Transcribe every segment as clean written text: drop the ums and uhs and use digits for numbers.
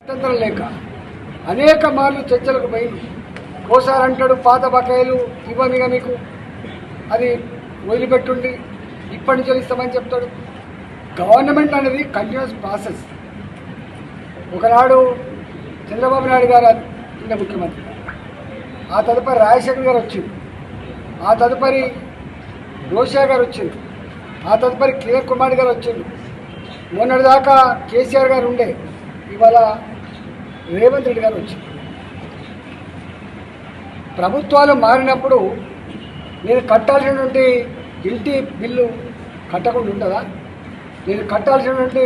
స్వతంత్రం లేక అనేక మార్లు చర్చలకు పోయింది. ఓసారి అంటాడు పాత బకాయిలు ఇవ్వనిగా మీకు అది వదిలిపెట్టుండి ఇప్పటి నుంచి ఇస్తామని చెప్తాడు. గవర్నమెంట్ అనేది కంటిన్యూస్ ప్రాసెస్. ఒకనాడు చంద్రబాబు నాయుడు గారు కింద ముఖ్యమంత్రి, ఆ తదుపరి రాజశేఖర్ గారు వచ్చింది, ఆ తదుపరి రోషా గారు వచ్చింది, ఆ తదుపరి కిరణ్ కుమార్ గారు వచ్చింది, మొన్నటిదాకా కేసీఆర్ గారు ఉండే, ఇవాళ రేవంత్ రెడ్డి గారు వచ్చింది. ప్రభుత్వాలు మారినప్పుడు నేను కట్టాల్సినటువంటి ఇంటి బిల్లు కట్టకుండా ఉంటుందా? నేను కట్టాల్సినటువంటి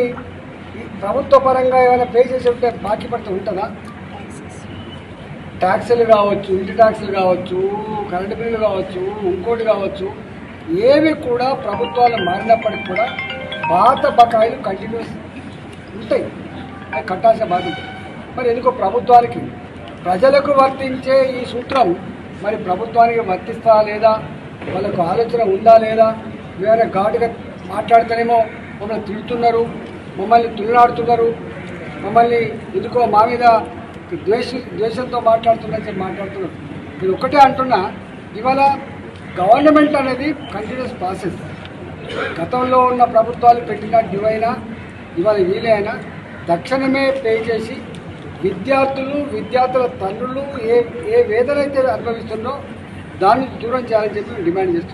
ప్రభుత్వ పరంగా ఏమైనా పే చేసి ఉంటే బాకీ పడుతూ ఉంటుందా? ట్యాక్సులు కావచ్చు, ఇంటి ట్యాక్సులు కావచ్చు, కరెంటు బిల్లులు కావచ్చు, ఇంకోటి కావచ్చు, ఏవి కూడా ప్రభుత్వాలు మారినప్పటికి కూడా పాత బకాయిలు కంటిన్యూస్ ఉంటాయి. అవి కట్టాల్సిన బాధ్యత. మరి ఎందుకో ప్రభుత్వానికి ప్రజలకు వర్తించే ఈ సూత్రం మరి ప్రభుత్వానికి వర్తిస్తా లేదా, వాళ్ళకు ఆలోచన ఉందా లేదా? వేరే ఘాటుగా మాట్లాడితేనేమో మమ్మల్ని తిడుతున్నారు, మమ్మల్ని తులనాడుతున్నారు, మమ్మల్ని ఎందుకో మా మీద ద్వేషంతో మాట్లాడుతున్నారని చెప్పి మాట్లాడుతున్నారు. నేను ఒకటే అంటున్నా, ఇవాళ గవర్నమెంట్ అనేది కంటిన్యూస్ ప్రాసెస్. గతంలో ఉన్న ప్రభుత్వాలు పెట్టిన డ్యూ అయినా ఇవాళ వీలే అయినా తక్షణమే పే చేసి విద్యార్థుల తండ్రులు ఏ వేదన అయితే అనుభవిస్తుందో దాన్ని దూరం చేయాలని చెప్పి డిమాండ్ చేస్తున్నాం.